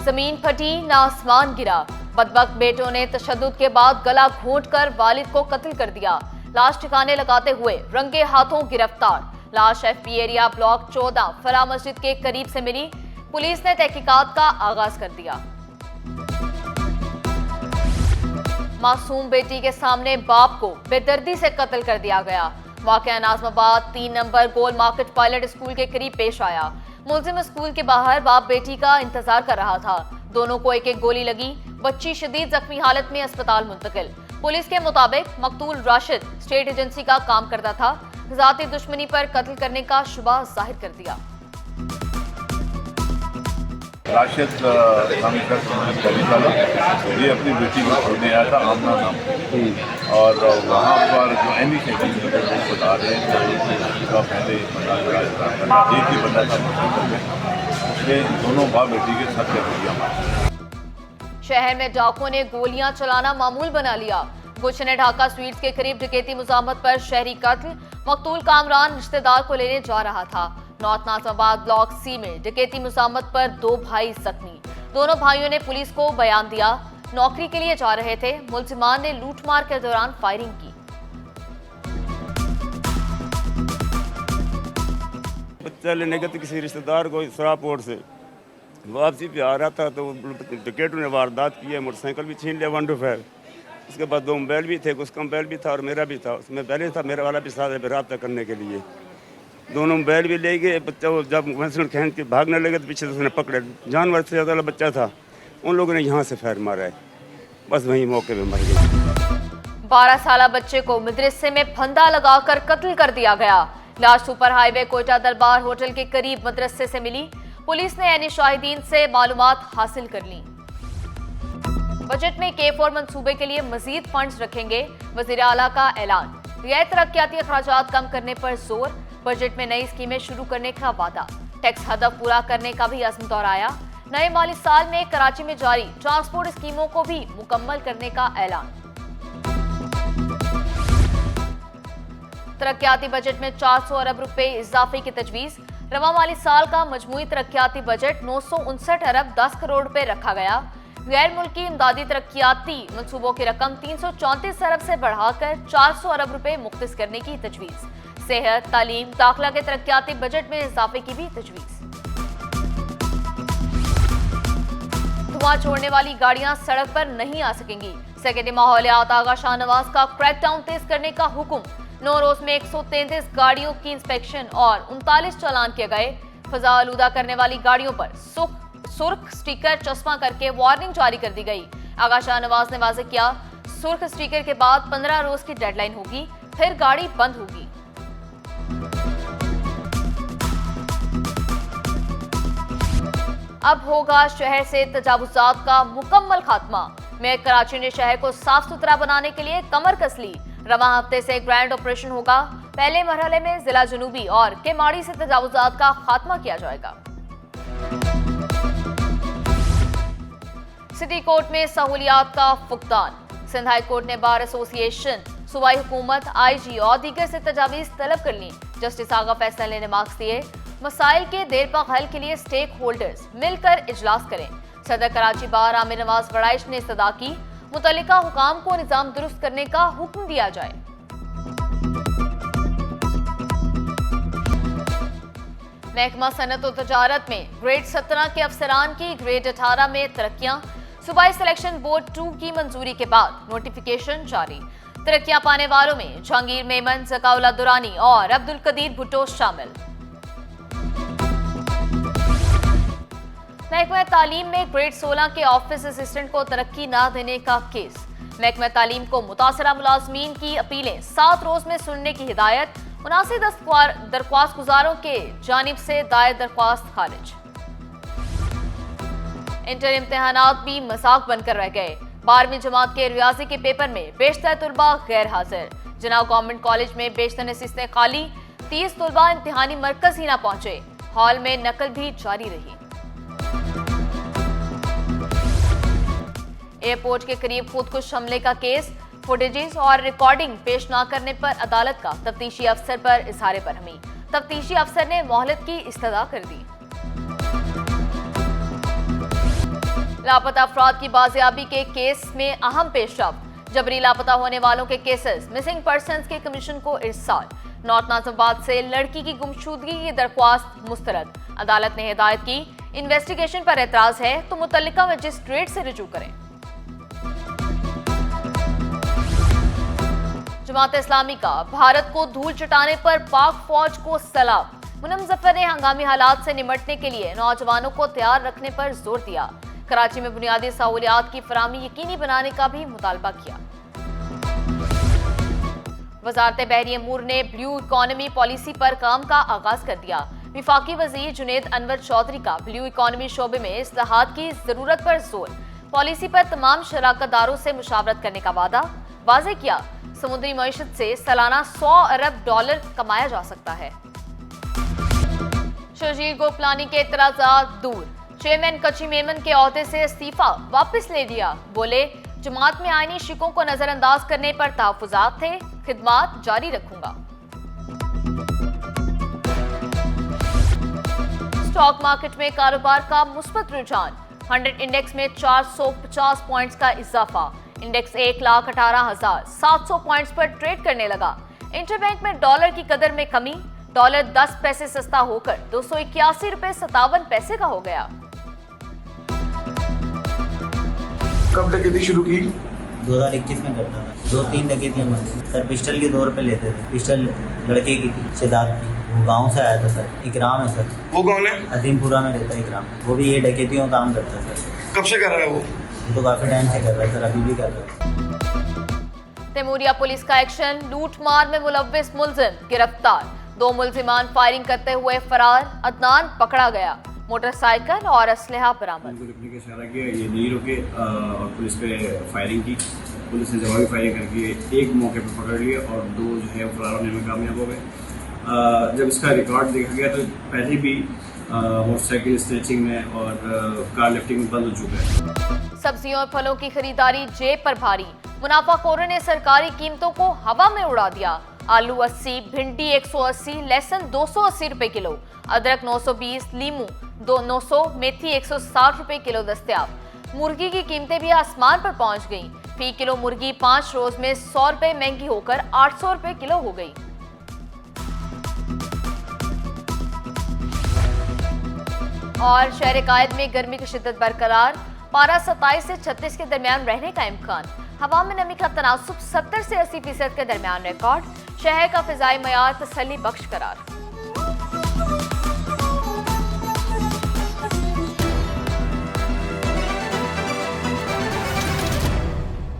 जमीन फटी न आसमान गिरा। बदबख्त बेटों ने तशद्दुद के बाद गला घोंटकर वालिद को कत्ल कर दिया। लाश ठिकाने लगाते हुए रंगे हाथों गिरफ्तार। लाश एफपी एरिया ब्लॉक 14 फलाह मस्जिद के करीब से मिली। पुलिस ने तहकीकात का आगाज कर दिया। मासूम बेटी के सामने बाप को बेदर्दी से कत्ल कर दिया गया। वाकया नाज़माबाद 3 नंबर गोल मार्केट पायलट स्कूल के करीब पेश आया। मुलजिम स्कूल के बाहर बाप बेटी का इंतजार कर रहा था। दोनों को एक एक गोली लगी। बच्ची शदीद जख्मी हालत में अस्पताल मुंतकिल। पुलिस के मुताबिक मकतूल राशिद स्टेट एजेंसी का काम करता था। ज़ाती दुश्मनी पर कत्ल करने का शुबा जाहिर कर दिया। राशिद नामी का ये अपनी बेटी को छोड़ने आया था, आमना नाम, और वहाँ पर जो एनी से बता रहे हैं तो पहले एक ही बंदा था उसने दोनों बाप बेटी के साथ कर दिया। शहर में डाकुओं ने गोलियां चलाना मामूल बना लिया। गुलशन ढाका स्वीट्स के करीब डकैती मुजामत पर शहरी कत्ल। मकतूल कामरान रिश्तेदार को लेने जा रहा था। नॉर्थ नाज़माबाद ब्लॉक सी में डकैती मुजामत पर 2 भाई जख्मी। दोनों भाइयों ने पुलिस को बयान दिया। नौकरी के लिए जा रहे थे। मुलजिमान ने लूटमार के दौरान फायरिंग की। बच्चा लेने गए थे किसी रिश्तेदार को सरापोर्ट से, वापसी पे आ रहा था तो डकैतों ने वारदात की है। मोटरसाइकिल भी छीन लिया 125। उसके बाद 2 मोबाइल भी थे, उसका मोबाइल भी था और मेरा भी था। उसमें बैलेंस था, मेरा वाला भी साथ है रब्ता करने के लिए। दोनों मोबाइल भी ले गए। बच्चा वो जब वैसे खींच के भागने लगे तो पीछे से उसने पकड़े। जानवर से ज़्यादा बच्चा था, उन लोगों ने यहाँ से फायर मारा है, बस वहीं मौके पे मर गए। 12 साला बच्चे को मदरसे में फंदा लगाकर कत्ल कर दिया गया। लाश सुपर हाईवे कोयटा दरबार होटल के करीब मदरसे से मिली। पुलिस ने ऐनी शाहिदीन से मालूमात हासिल कर ली। बजट में K4 मंसूबे के लिए मजीद फंड्स रखेंगे। वजीर आला का ऐलान। रियायत तरक्याती अखराजात कम करने पर जोर। बजट में नई स्कीमें शुरू करने का वादा। टैक्स हदफ पूरा करने का भी अज़्म दोहराया। नए माली साल में कराची में जारी ट्रांसपोर्ट स्कीमों को भी मुकम्मल करने का ऐलान। तरक्याती बजट में 400 अरब रुपए इजाफे की तजवीज़। रवा माली साल का मजमूई तरक्याती बजट 959 अरब 10 करोड़ रुपए रखा गया। गैर मुल्की इमदादी तरक्याती मनसूबों की रकम 334 अरब से बढ़ाकर 400 अरब रुपए मुख्तस करने की तजवीज़। सेहत, तालीम, दाखिला के तरक्याती बजट में इजाफे की भी तजवीज़। धुआं छोड़ने वाली गाड़ियां सड़क पर नहीं आ सकेंगी। सेक्रेटरी माहौलियात आगा शाहनवाज का क्रैकडाउन तेज करने का हुक्म। नौरोज में 133 गाड़ियों की इंस्पेक्शन और 39 चालान किए गए। फजा आलूदा करने वाली गाड़ियों पर सुर्ख स्टिकर चस्पा करके वार्निंग जारी कर दी गई। आगा शाहनवाज ने वाज़ेह किया, सुर्ख स्टिकर के बाद 15 रोज की डेडलाइन होगी, फिर गाड़ी बंद होगी। अब होगा शहर से तजावुजात का मुकम्मल खात्मा। मेयर कराची ने शहर को साफ सुथरा बनाने के लिए कमर कस ली। रवा हफ्ते से ग्रैंड ऑपरेशन होगा। पहले मरहले में जिला जनूबी और केमाड़ी से तजावुजात का खात्मा किया जाएगा। सिटी कोर्ट में सहूलियात का फुकदान। सिंध हाई कोर्ट ने बार एसोसिएशन, सूबाई हुकूमत, IG और दीगर से तजावीज़ तलब कर ली। जस्टिस आगा फैसल ने मार्क्स दिए। मसाइल के देर पा हल के लिए स्टेक होल्डर्स मिलकर इजलास करें। सदर कराची बार आमिर नवाज वड़ाइश ने इस्तदा की। मुतल्लिका हुकाम को निज़ाम दुरुस्त करने का हुक्म दिया जाए। महकमा सनत और तजारत में ग्रेड 17 के अफसरान की ग्रेड 18 में तरक्कियां। सूबाई सिलेक्शन बोर्ड 2 की मंजूरी के बाद नोटिफिकेशन जारी। तरक्कियां पाने वालों में जहांगीर मेमन, ज़काउल्लाह दुरानी और अब्दुल कदीर भुट्टो शामिल। महकमा तालीम में ग्रेड 16 के ऑफिस असिस्टेंट को तरक्की न देने का केस। महकमा तालीम को मुतासरा मुलाजमीन की अपीलें 7 रोज में सुनने की हिदायत। 79 दरख्वास्त गुजारों के जानिब से दायर दरख्वास्त खारिज। इंटर इम्तिहानात भी मजाक बनकर रह गए। 12वीं जमात के रियाजी के पेपर में बेशतर तुलबा गैर हाजिर। जनाब गवर्नमेंट कॉलेज में बेशतर नशिस्तें खाली। 30 तुलबा इम्तिहानी मरकज ही ना पहुंचे। हॉल में नकल भी जारी रही। एयरपोर्ट के करीब खुदकुश हमले का केस। फुटेजेस और रिकॉर्डिंग पेश न करने पर अदालत का तफ्तीशी अफसर पर इजहार बरहमी। तफ्तीशी अफसर ने मोहलत की इस्तदा कर दी। लापता अफराद की बाजियाबी के केस में अहम पेशरफ्त। जबरी लापता होने वालों के केसेस मिसिंग पर्सन्स के कमीशन को इरसाल। नॉर्थ नाजिमाबाद से लड़की की गुमशुदगी की दरख्वास्त मुस्तरद। अदालत ने हिदायत की, इन्वेस्टिगेशन पर एतराज है तो मुतल्लिका मजिस्ट्रेट से रुजू करें। जमात इस्लामी का भारत को धूल चटाने पर पाक फौज को सलाम। मुनम जफर ने हंगामी हालात से निपटने के लिए नौजवानों को तैयार रखने पर जोर दिया। कराची में बुनियादी सहूलियात की फराहमी यकीनी बनाने का भी मुतालबा किया। वजारत बहरी अमूर ने ब्लू इकॉनमी पॉलिसी पर काम का आगाज कर दिया। विफाकी वजीर जुनेद अनवर चौधरी का ब्लू इकॉनमी शोबे में इस्लाहात की जरूरत पर जोर। पॉलिसी पर तमाम शराकतदारों से मुशावरत करने का वादा वाज़ेह किया। समुद्री मईशत से सालाना $100 अरब कमाया जा सकता है। शर्जील गोपलानी के एतराज़ात दूर। चेयरमैन कच्ची मेमन के ओहदे से इस्तीफा वापस ले लिया। बोले, जमात में आईनी शिकों को नजरअंदाज करने पर तहफ्फुज़ात थे, खिदमात जारी रखूंगा। स्टॉक मार्केट में कारोबार का मुस्बत रुझान। 100 इंडेक्स में 450 पॉइंट्स का इजाफा। इंडेक्स 1,18,700 पॉइंट्स पर ट्रेड करने लगा। इंटरबैंक में डॉलर की कदर में कमी। डॉलर 10 पैसे सस्ता होकर 281 रुपए 57 पैसे का हो गया। कब डकैती शुरू की? 2021 में करता था। 2-3 डकैतियाँ मारी सर। पिस्टल के 2 रुपए लेते थे। पिस्टल लड़के की थी, सिद्धार्थ की। वो गाँव से आया था सर। इकराम है सर। वो कौन है? अजीमपुरा में रहता है इकराम। वो भी ये डकैतियों का काम करता है सर। कब से कर रहा है वो? तो काफी टाइम से कर रहा है सर, अभी भी कर रहा है। तैमूरिया पुलिस का एक्शन। लूटमार में मुलव्विस मुलजिम गिरफ्तार। 2 मुलजिमान फायरिंग करते हुए फरार। अदनान पकड़ा गया। मोटरसाइकिल और असलहा बरामद। उनको रुकने का इशारा किया, ये नहीं रुके और पुलिस पे फायरिंग की। पुलिस ने जवाबी फायरिंग करके एक मौके पर पकड़ लिया और 2 जो है फरार होने में कामयाब हो गए। जब इसका रिकॉर्ड देखा गया तो पहले भी मोटरसाइकिल स्नैचिंग में और कार लिफ्टिंग में बंद हो चुका है। सब्जियों और फलों की खरीदारी जेब पर भारी। मुनाफाखोरों ने सरकारी कीमतों को हवा में उड़ा दिया। आलू 80, भिंडी 180, लहसुन 280 रुपए किलो, अदरक 920, लीमू 900, मेथी 160 रुपए किलो दस्तयाब। मुर्गी की कीमतें भी आसमान पर पहुंच गईं। फी किलो मुर्गी 5 रोज में 100 रुपए महंगी होकर 800 रुपए किलो हो गई। और शहर कायद में गर्मी की शिद्दत बरकरार। पारा 27 से 36 के दरमियान रहने का इम्कान। हवा में नमी का तनासुब 70 से 80% के दरमियान रिकॉर्ड। शहर का फिजाई मयार तसल्ली बख्श करार।